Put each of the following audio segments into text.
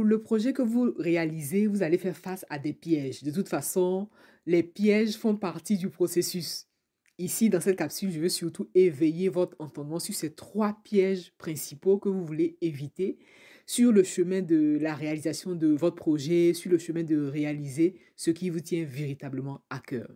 le projet que vous réalisez, vous allez faire face à des pièges. De toute façon, les pièges font partie du processus. Ici, dans cette capsule, je veux surtout éveiller votre entendement sur ces trois pièges principaux que vous voulez éviter sur le chemin de la réalisation de votre projet, sur le chemin de réaliser ce qui vous tient véritablement à cœur.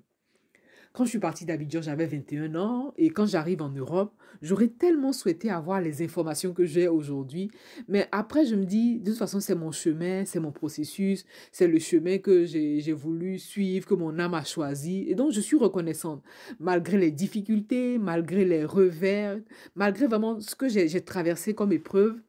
Quand je suis partie d'Abidjan, j'avais 21 ans et quand j'arrive en Europe, j'aurais tellement souhaité avoir les informations que j'ai aujourd'hui. Mais après, je me dis, de toute façon, c'est mon chemin, c'est mon processus, c'est le chemin que j'ai voulu suivre, que mon âme a choisi. Et donc, je suis reconnaissante, malgré les difficultés, malgré les revers, malgré vraiment ce que j'ai traversé comme épreuve.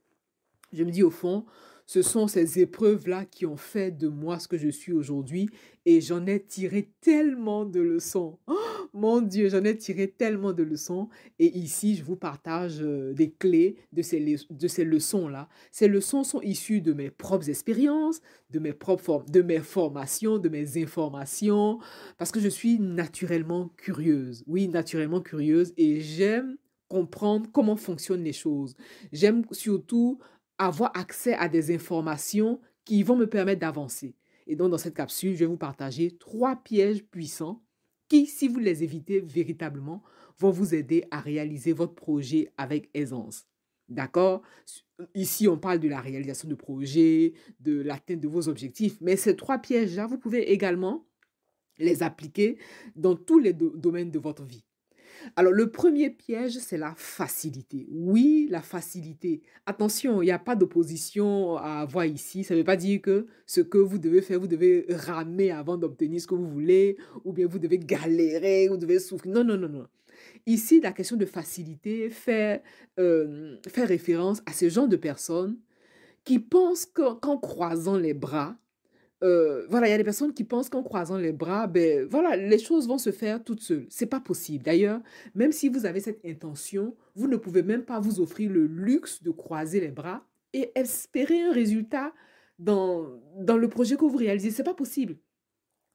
Je me dis au fond, ce sont ces épreuves-là qui ont fait de moi ce que je suis aujourd'hui et j'en ai tiré tellement de leçons. Oh, mon Dieu, j'en ai tiré tellement de leçons et ici, je vous partage des clés de ces leçons-là. Ces leçons sont issues de mes propres expériences, de mes formations, de mes informations, parce que je suis naturellement curieuse. Oui, naturellement curieuse et j'aime comprendre comment fonctionnent les choses. J'aime surtout avoir accès à des informations qui vont me permettre d'avancer. Et donc, dans cette capsule, je vais vous partager trois pièges puissants qui, si vous les évitez véritablement, vont vous aider à réaliser votre projet avec aisance. D'accord? Ici, on parle de la réalisation de projets, de l'atteinte de vos objectifs, mais ces trois pièges-là, vous pouvez également les appliquer dans tous les domaines de votre vie. Alors, le premier piège, c'est la facilité. Oui, la facilité. Attention, il n'y a pas d'opposition à avoir ici. Ça ne veut pas dire que ce que vous devez faire, vous devez ramer avant d'obtenir ce que vous voulez, ou bien vous devez galérer, vous devez souffrir. Non, non, non, non. Ici, la question de facilité fait référence à ce genre de personnes qui pensent qu'en croisant les bras, voilà, il y a des personnes qui pensent qu'en croisant les bras, ben voilà, les choses vont se faire toutes seules. C'est pas possible. D'ailleurs, même si vous avez cette intention, vous ne pouvez même pas vous offrir le luxe de croiser les bras et espérer un résultat dans le projet que vous réalisez. C'est pas possible.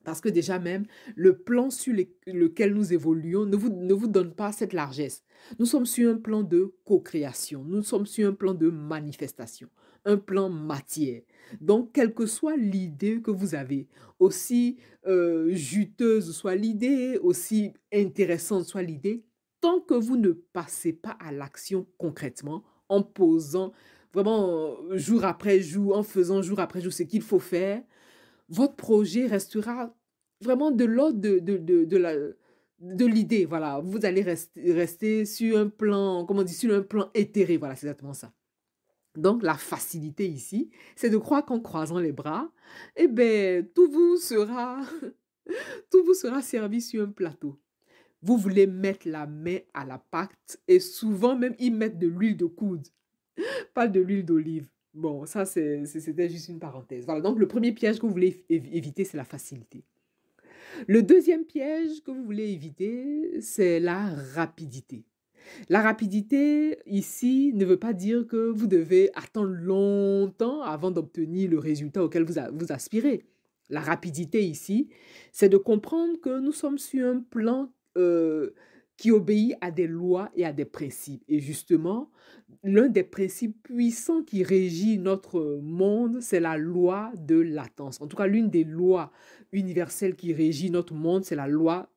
Parce que déjà même, le plan sur lequel nous évoluons ne vous donne pas cette largesse. Nous sommes sur un plan de co-création, nous sommes sur un plan de manifestation, un plan matière. Donc, quelle que soit l'idée que vous avez, aussi juteuse soit l'idée, aussi intéressante soit l'idée, tant que vous ne passez pas à l'action concrètement, en posant vraiment jour après jour, en faisant jour après jour ce qu'il faut faire, votre projet restera vraiment de l'ordre de l'idée, voilà. Vous allez rester sur un plan, comment on dit, sur un plan éthéré, voilà, c'est exactement ça. Donc, la facilité ici, c'est de croire qu'en croisant les bras, eh ben, tout vous sera servi sur un plateau. Vous voulez mettre la main à la pâte et souvent même y mettre de l'huile de coude, pas de l'huile d'olive. Bon, ça, c'était juste une parenthèse. Voilà, donc le premier piège que vous voulez éviter, c'est la facilité. Le deuxième piège que vous voulez éviter, c'est la rapidité. La rapidité, ici, ne veut pas dire que vous devez attendre longtemps avant d'obtenir le résultat auquel vous aspirez. La rapidité ici, c'est de comprendre que nous sommes sur un plan qui obéit à des lois et à des principes. Et justement, l'un des principes puissants qui régit notre monde, c'est la loi de latence. En tout cas, l'une des lois universelles qui régit notre monde, c'est la loi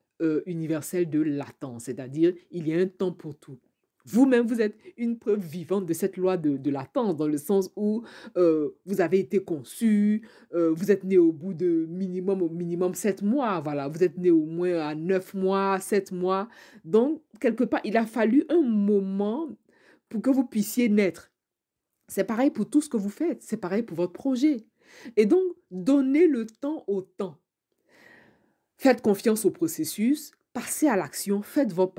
universelle de latence, c'est-à-dire il y a un temps pour tout. Vous-même, vous êtes une preuve vivante de cette loi de latence, dans le sens où vous avez été conçu, vous êtes né au bout de au minimum 7 mois, voilà, vous êtes né au moins à 9 mois, 7 mois. Donc, quelque part, il a fallu un moment pour que vous puissiez naître. C'est pareil pour tout ce que vous faites, c'est pareil pour votre projet. Et donc, donnez le temps au temps. Faites confiance au processus, passez à l'action, faites votre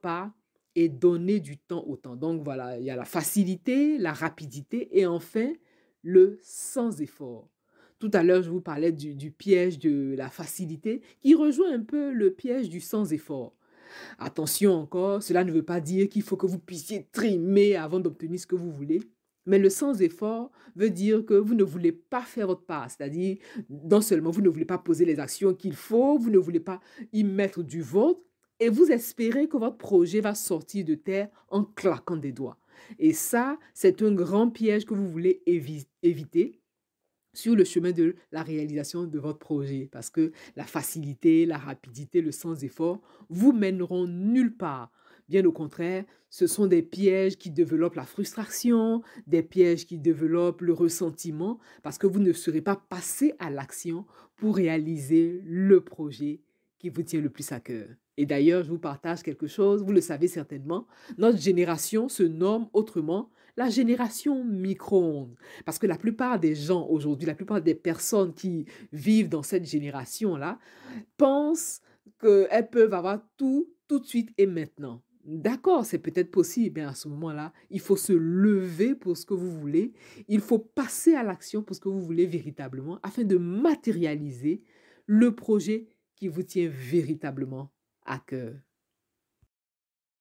part et donnez du temps au temps. Donc voilà, il y a la facilité, la rapidité et enfin le sans effort. Tout à l'heure, je vous parlais du piège de la facilité qui rejoint un peu le piège du sans effort. Attention encore, cela ne veut pas dire qu'il faut que vous puissiez trimer avant d'obtenir ce que vous voulez. Mais le sans effort veut dire que vous ne voulez pas faire votre part. C'est-à-dire, non seulement vous ne voulez pas poser les actions qu'il faut, vous ne voulez pas y mettre du vôtre, et vous espérez que votre projet va sortir de terre en claquant des doigts. Et ça, c'est un grand piège que vous voulez éviter sur le chemin de la réalisation de votre projet parce que la facilité, la rapidité, le sans-effort vous mèneront nulle part. Bien au contraire, ce sont des pièges qui développent la frustration, des pièges qui développent le ressentiment parce que vous ne serez pas passé à l'action pour réaliser le projet qui vous tient le plus à cœur. Et d'ailleurs, je vous partage quelque chose, vous le savez certainement, notre génération se nomme autrement la génération micro-ondes. Parce que la plupart des gens aujourd'hui, la plupart des personnes qui vivent dans cette génération-là, pensent qu'elles peuvent avoir tout de suite et maintenant. D'accord, c'est peut-être possible, mais à ce moment-là, il faut se lever pour ce que vous voulez, il faut passer à l'action pour ce que vous voulez véritablement, afin de matérialiser le projet qui vous tient véritablement à cœur.